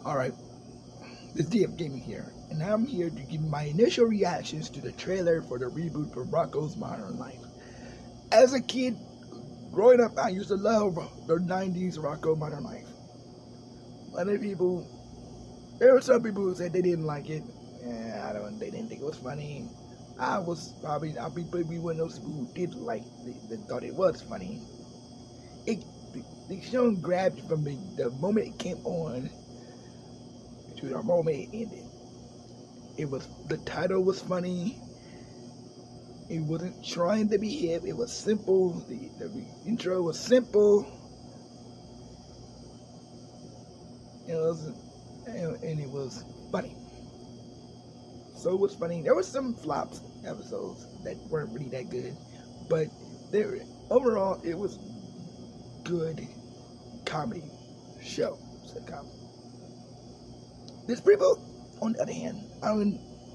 Alright, this is DF Gaming here, and I'm here to give my initial reactions to the trailer for the reboot for Rockos Modern Life. As a kid, growing up, I used to love the 90s Rocko Modern Life. There were some people who said they didn't like it, and they didn't think it was funny. I'll be probably one of those people who did like it, that thought it was funny. The show grabbed from the moment it came on to the moment it ended. The title was funny. It wasn't trying to be hip. It was simple. The intro was simple. It was funny. So it was funny. There were some flops episodes that weren't really that good, but overall it was good comedy show. Sitcom. This reboot, on the other hand,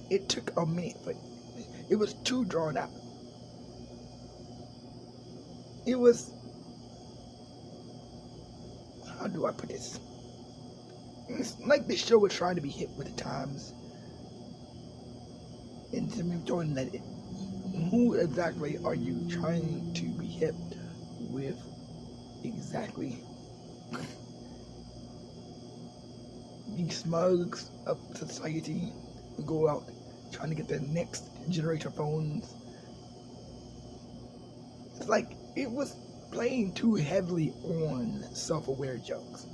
it took a minute, but it was too drawn out. It was, how do I put this? It's like the show was trying to be hip with the times. And to me, joining that, who exactly are you trying to be hip with exactly? The smugs of society who go out trying to get the next generation phones. It's like it was playing too heavily on self-aware jokes.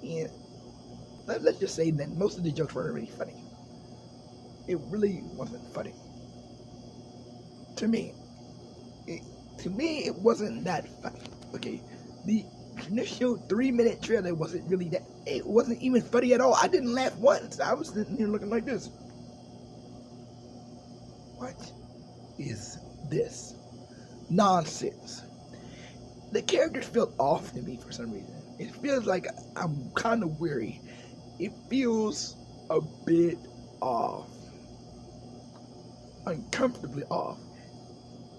And let's just say that most of the jokes weren't really funny. It really wasn't funny. To me, it wasn't that funny. Okay, the initial 3-minute trailer wasn't really that. It wasn't even funny at all. I didn't laugh once. I was sitting here looking like this. What is this nonsense? The characters feel off to me for some reason. It feels like I'm kind of weary. It feels a bit off. Uncomfortably off.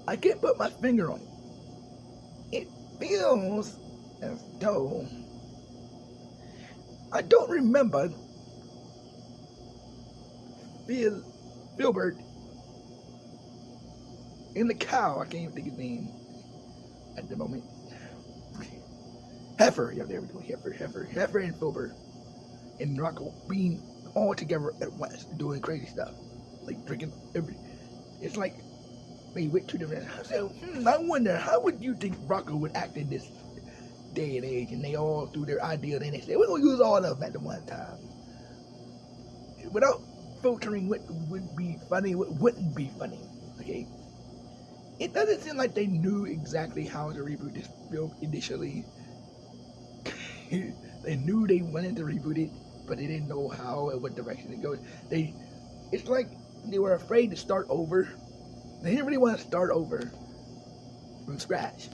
I can't put my finger on it. It feels as though I don't remember Filbert and the cow. I can't even think his name at the moment. Heifer, yeah, there we go. Heifer and Filbert and Rocko being all together at once, doing crazy stuff, like drinking It's like they went to different. So I wonder, how would you think Rocko would act in this day and age? And they all threw their ideas and they said, we're gonna use all of them at the one time, without filtering what would be funny, what wouldn't be funny. Okay, it doesn't seem like they knew exactly how to reboot this film initially. They knew they wanted to reboot it, but they didn't know how and what direction to go. It's like they were afraid to start over. They didn't really want to start over from scratch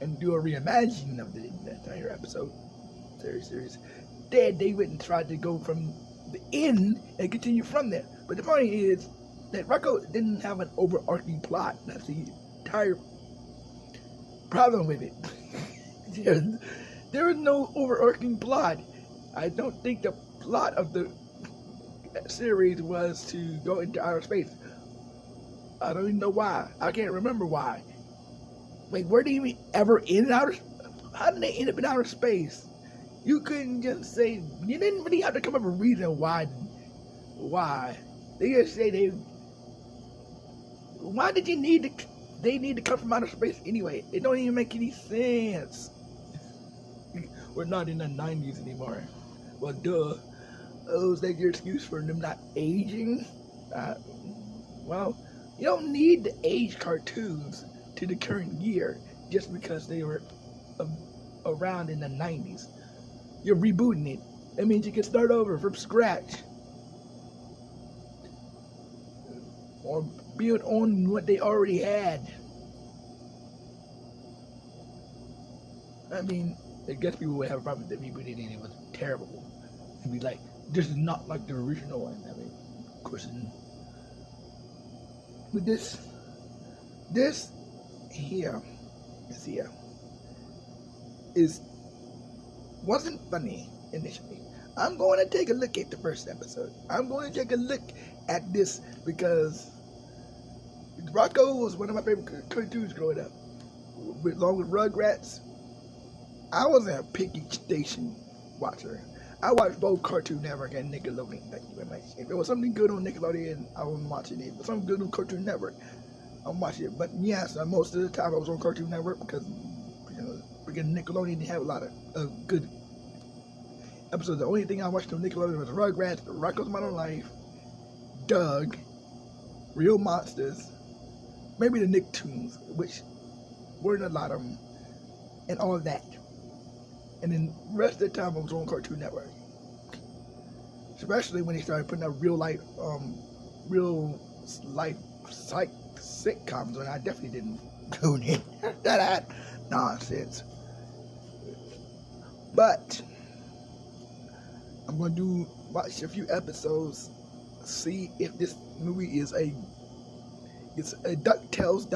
and do a reimagining of the entire episode series. They went and tried to go from the end and continue from there. But the point is that Rocko didn't have an overarching plot. That's the entire problem with it. There is no overarching plot. I don't think the plot of the series was to go into outer space. I don't even know why. I can't remember why. Wait, were they even ever in outer? How did they end up in outer space? You couldn't just say. You didn't really have to come up with a reason why. Why? They just say they. Why did you need to? They need to come from outer space anyway. It don't even make any sense. We're not in the 90s anymore. Well, duh. Oh, is that your excuse for them not aging? Well, you don't need to age cartoons to the current year just because they were around in the 90s. You're rebooting it. That means you can start over from scratch. Or build on what they already had. I mean, I guess people would have a problem with the rebooting and it was terrible. And be like, this is not like the original one. I mean, of course, but this here is here. wasn't funny initially. I'm going to take a look at the first episode. I'm going to take a look at this because Rocko was one of my favorite cartoons growing up. Along with Rugrats, I wasn't a picky station watcher. I watched both Cartoon Network and Nickelodeon. Thank you very much. If there was something good on Nickelodeon, I was watching it. If there was something good on Cartoon Network, I'm watching it. But yes, most of the time I was on Cartoon Network because Nickelodeon didn't have a lot of good episodes. The only thing I watched on Nickelodeon was Rugrats, Rocko's Modern Life, Doug, Real Monsters, maybe the Nicktoons, which weren't a lot of them, and all of that. And then the rest of the time I was on Cartoon Network. Especially when they started putting out real life sitcoms, and I definitely didn't do that nonsense. But I'm going to watch a few episodes, see if this movie is a DuckTales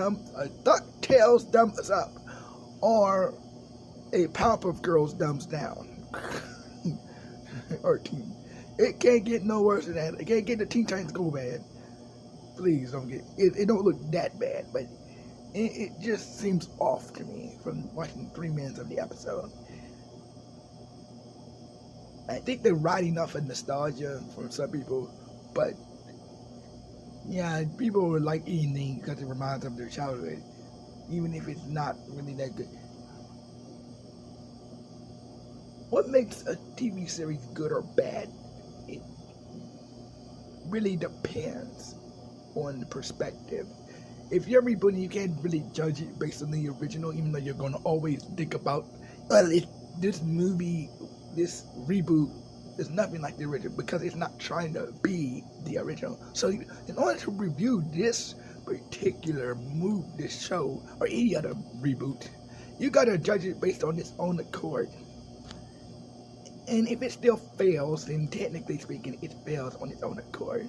thumbs up, or a Powerpuff Girls thumbs down. Or Teen. It can't get no worse than that. It can't get the Teen Titans Go bad. Please don't get it. It don't look that bad, but it just seems off to me from watching 3 minutes of the episode. I think they're riding off of nostalgia for some people, but yeah, people would like eating because it reminds them of their childhood, even if it's not really that good. What makes a TV series good or bad? It really depends on the perspective. If you're rebooting, you can't really judge it based on the original, even though you're going to always think about, well, this movie, this reboot is nothing like the original because it's not trying to be the original. So in order to review this particular movie, this show, or any other reboot, you got to judge it based on its own accord. And if it still fails, then technically speaking, it fails on its own accord.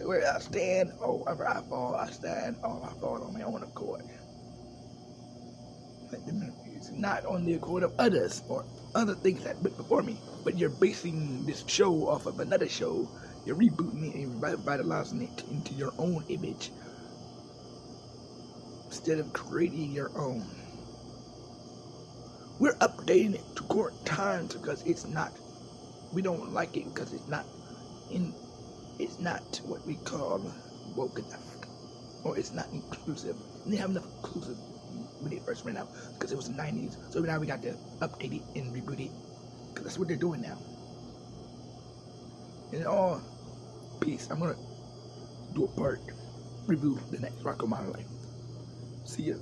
Where I stand, wherever I fall, I stand, I fall on my own accord. It's not on the accord of others or other things that went before me, but you're basing this show off of another show. You're rebooting it and revitalizing it into your own image instead of creating your own. We're updating it to current times because it's not. We don't like it because it's not what we call woke enough, or it's not inclusive. We didn't have enough inclusive when it first ran out because it was the 90s. So now we got to update it and reboot it because that's what they're doing now. In all peace, I'm gonna do a part review the next Rocko Modern Life. See ya.